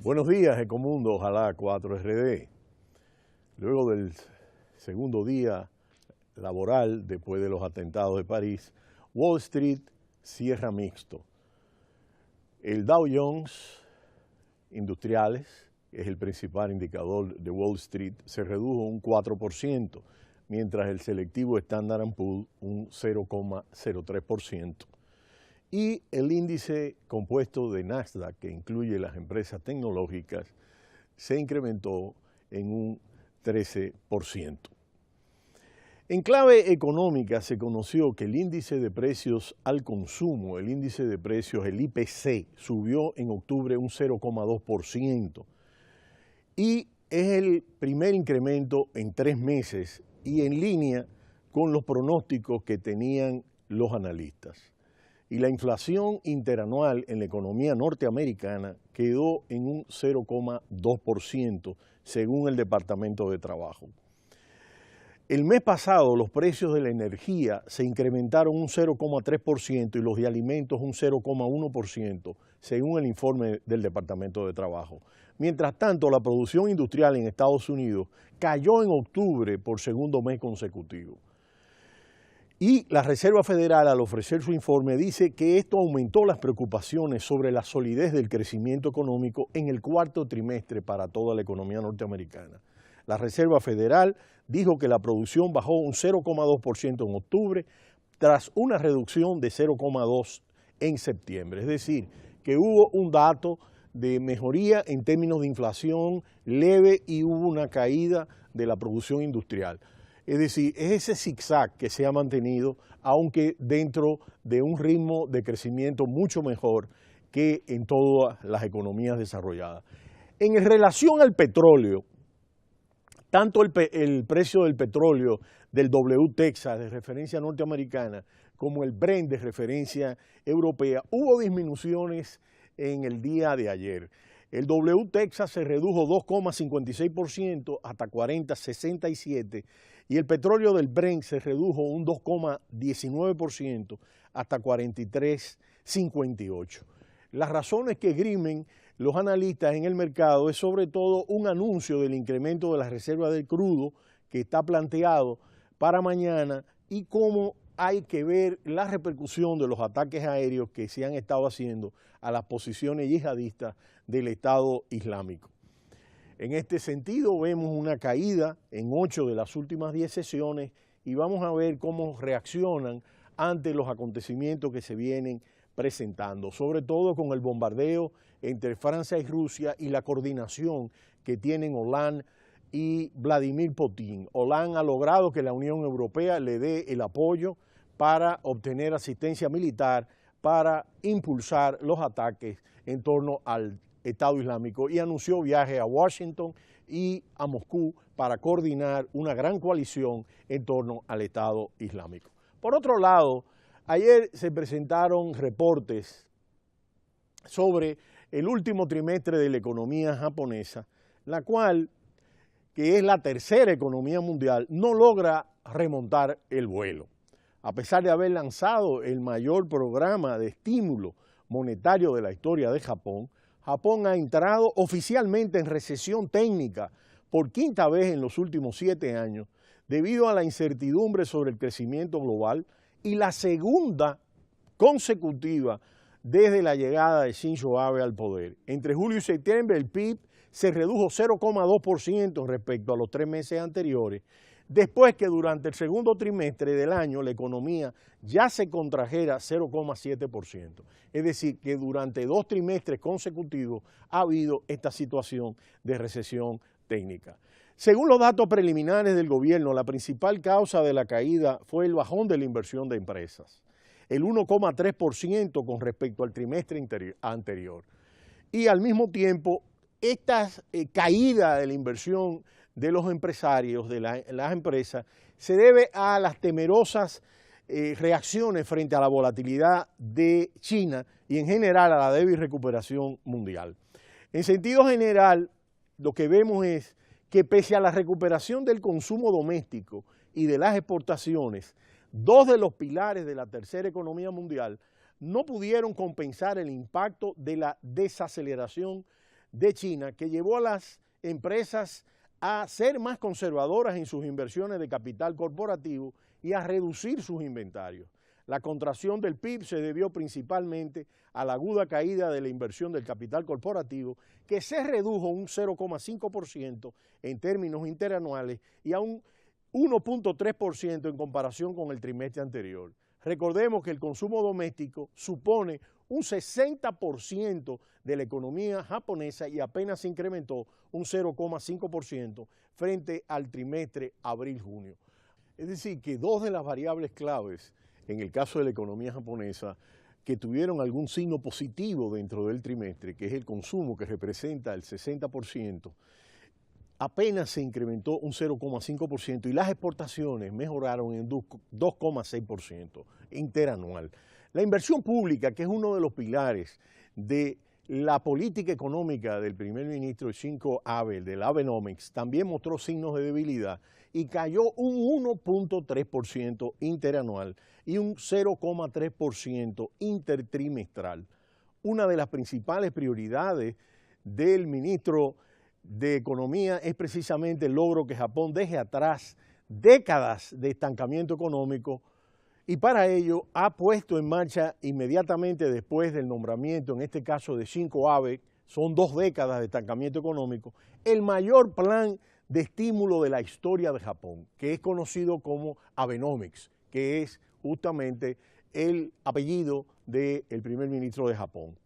Buenos días, Ecomundo, ojalá 4RD. Luego del segundo día laboral, después de los atentados de París, Wall Street cierra mixto. El Dow Jones Industriales, que es el principal indicador de Wall Street, se redujo un 4%, mientras el selectivo Standard & Poor's un 0,03%. Y el índice compuesto de Nasdaq, que incluye las empresas tecnológicas, se incrementó en un 13%. En clave económica se conoció que el índice de precios al consumo, el índice de precios, el IPC, subió en octubre un 0,2% y es el primer incremento en 3 meses y en línea con los pronósticos que tenían los analistas. Y la inflación interanual en la economía norteamericana quedó en un 0,2% según el Departamento de Trabajo. El mes pasado los precios de la energía se incrementaron un 0,3% y los de alimentos un 0,1% según el informe del Departamento de Trabajo. Mientras tanto, la producción industrial en Estados Unidos cayó en octubre por segundo mes consecutivo. Y la Reserva Federal, al ofrecer su informe, dice que esto aumentó las preocupaciones sobre la solidez del crecimiento económico en el cuarto trimestre para toda la economía norteamericana. La Reserva Federal dijo que la producción bajó un 0,2% en octubre tras una reducción de 0,2% en septiembre. Es decir, que hubo un dato de mejoría en términos de inflación leve y hubo una caída de la producción industrial. Es decir, es ese zigzag que se ha mantenido, aunque dentro de un ritmo de crecimiento mucho mejor que en todas las economías desarrolladas. En relación al petróleo, tanto el precio del petróleo del WTexas de referencia norteamericana como el Brent de referencia europea, hubo disminuciones en el día de ayer. El WTexas se redujo 2,56% hasta 40,67 y el petróleo del Brent se redujo un 2,19% hasta 43,58. Las razones que esgrimen los analistas en el mercado es sobre todo un anuncio del incremento de la reserva del crudo que está planteado para mañana y cómo hay que ver la repercusión de los ataques aéreos que se han estado haciendo a las posiciones yihadistas del Estado Islámico. En este sentido vemos una caída en 8 de las últimas 10 sesiones y vamos a ver cómo reaccionan ante los acontecimientos que se vienen presentando, sobre todo con el bombardeo entre Francia y Rusia y la coordinación que tienen Hollande y Vladimir Putin. Hollande ha logrado que la Unión Europea le dé el apoyo para obtener asistencia militar, para impulsar los ataques en torno al Estado Islámico y anunció viaje a Washington y a Moscú para coordinar una gran coalición en torno al Estado Islámico. Por otro lado, ayer se presentaron reportes sobre el último trimestre de la economía japonesa, la cual, que es la tercera economía mundial, no logra remontar el vuelo. A pesar de haber lanzado el mayor programa de estímulo monetario de la historia de Japón, Japón ha entrado oficialmente en recesión técnica por quinta vez en los últimos 7 años, debido a la incertidumbre sobre el crecimiento global y la segunda consecutiva desde la llegada de Shinzo Abe al poder. Entre julio y septiembre el PIB se redujo 0,2% respecto a los 3 meses anteriores, después que durante el segundo trimestre del año la economía ya se contrajera 0,7%. Es decir, que durante 2 trimestres consecutivos ha habido esta situación de recesión técnica. Según los datos preliminares del gobierno, la principal causa de la caída fue el bajón de la inversión de empresas, el 1,3% con respecto al trimestre anterior. Y al mismo tiempo, esta caída de la inversión de los empresarios, de las empresas, se debe a las temerosas reacciones frente a la volatilidad de China y en general a la débil recuperación mundial. En sentido general, lo que vemos es que pese a la recuperación del consumo doméstico y de las exportaciones, 2 de los pilares de la tercera economía mundial no pudieron compensar el impacto de la desaceleración de China que llevó a las empresas a ser más conservadoras en sus inversiones de capital corporativo y a reducir sus inventarios. La contracción del PIB se debió principalmente a la aguda caída de la inversión del capital corporativo, que se redujo un 0,5% en términos interanuales y a un 1,3% en comparación con el trimestre anterior. Recordemos que el consumo doméstico supone un 60% de la economía japonesa y apenas se incrementó un 0,5% frente al trimestre abril-junio. Es decir, que dos de las variables claves en el caso de la economía japonesa que tuvieron algún signo positivo dentro del trimestre, que es el consumo que representa el 60%, apenas se incrementó un 0,5% y las exportaciones mejoraron en 2,6% interanual. La inversión pública, que es uno de los pilares de la política económica del primer ministro Shinzo Abe, del Abenomics, también mostró signos de debilidad y cayó un 1,3% interanual y un 0,3% intertrimestral. Una de las principales prioridades del ministro de Economía es precisamente el logro que Japón deje atrás décadas de estancamiento económico y para ello ha puesto en marcha inmediatamente después del nombramiento, en este caso de Shinzo Abe, son 2 décadas de estancamiento económico, el mayor plan de estímulo de la historia de Japón, que es conocido como Abenomics, que es justamente el apellido del primer ministro de Japón.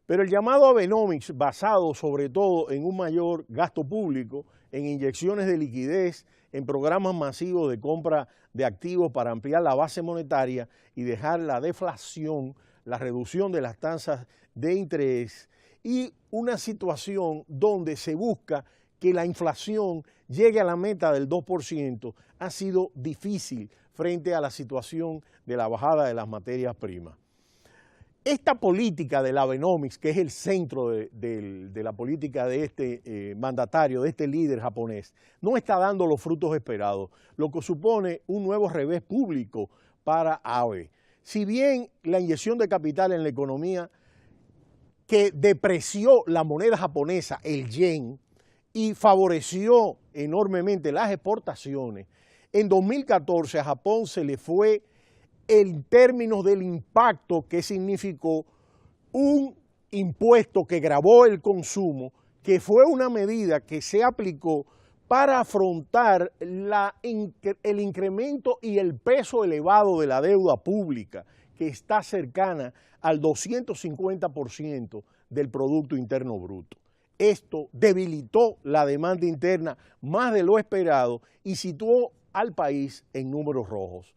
Pero el llamado Abenomics, basado sobre todo en un mayor gasto público, en inyecciones de liquidez, en programas masivos de compra de activos para ampliar la base monetaria y dejar la deflación, la reducción de las tasas de interés y una situación donde se busca que la inflación llegue a la meta del 2%, ha sido difícil frente a la situación de la bajada de las materias primas. Esta política del Abenomics, que es el centro de la política de este mandatario, de este líder japonés, no está dando los frutos esperados, lo que supone un nuevo revés público para Abe. Si bien la inyección de capital en la economía que depreció la moneda japonesa, el yen, y favoreció enormemente las exportaciones, en 2014 a Japón se le fue en términos del impacto que significó un impuesto que gravó el consumo, que fue una medida que se aplicó para afrontar el incremento y el peso elevado de la deuda pública, que está cercana al 250% del Producto Interno Bruto. Esto debilitó la demanda interna más de lo esperado y situó al país en números rojos.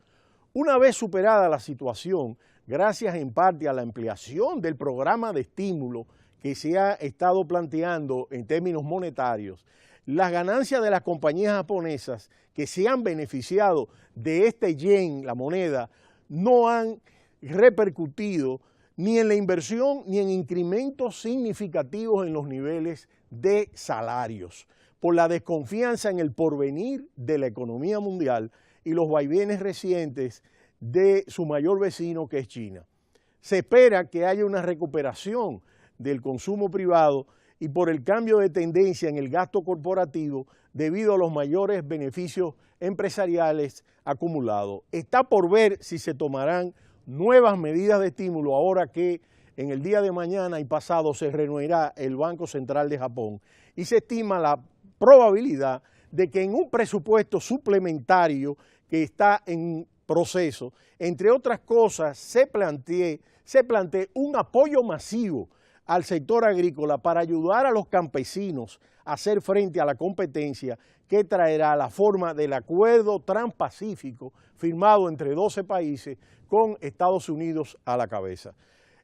Una vez superada la situación, gracias en parte a la ampliación del programa de estímulo que se ha estado planteando en términos monetarios, las ganancias de las compañías japonesas que se han beneficiado de este yen, la moneda, no han repercutido ni en la inversión ni en incrementos significativos en los niveles de salarios, por la desconfianza en el porvenir de la economía mundial y los vaivenes recientes de su mayor vecino, que es China. Se espera que haya una recuperación del consumo privado y por el cambio de tendencia en el gasto corporativo debido a los mayores beneficios empresariales acumulados. Está por ver si se tomarán nuevas medidas de estímulo ahora que en el día de mañana y pasado se reunirá el Banco Central de Japón y se estima la probabilidad de que en un presupuesto suplementario que está en proceso, entre otras cosas, se plantee un apoyo masivo al sector agrícola para ayudar a los campesinos a hacer frente a la competencia que traerá la forma del acuerdo transpacífico firmado entre 12 países con Estados Unidos a la cabeza.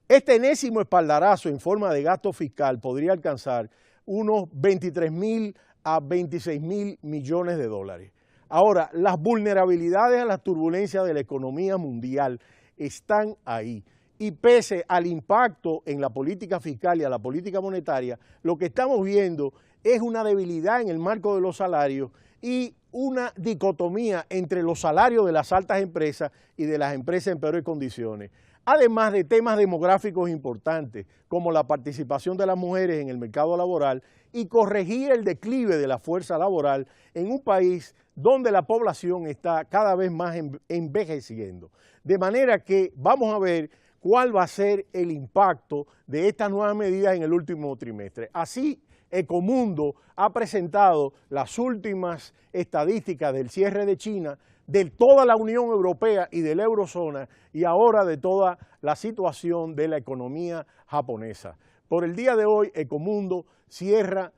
Este enésimo espaldarazo en forma de gasto fiscal podría alcanzar unos 23.000 a 26.000 millones de dólares. Ahora, las vulnerabilidades a las turbulencias de la economía mundial están ahí y pese al impacto en la política fiscal y a la política monetaria, lo que estamos viendo es una debilidad en el marco de los salarios y una dicotomía entre los salarios de las altas empresas y de las empresas en peores condiciones. además de temas demográficos importantes como la participación de las mujeres en el mercado laboral y corregir el declive de la fuerza laboral en un país donde la población está cada vez más envejeciendo. De manera que vamos a ver cuál va a ser el impacto de estas nuevas medidas en el último trimestre. Así, Ecomundo ha presentado las últimas estadísticas del cierre de China, de toda la Unión Europea y de la Eurozona, y ahora de toda la situación de la economía japonesa. Por el día de hoy, Ecomundo cierra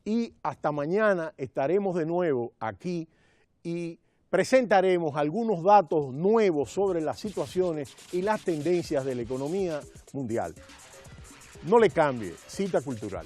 y hasta mañana estaremos de nuevo aquí y presentaremos algunos datos nuevos sobre las situaciones y las tendencias de la economía mundial. No le cambie, Cita Cultural.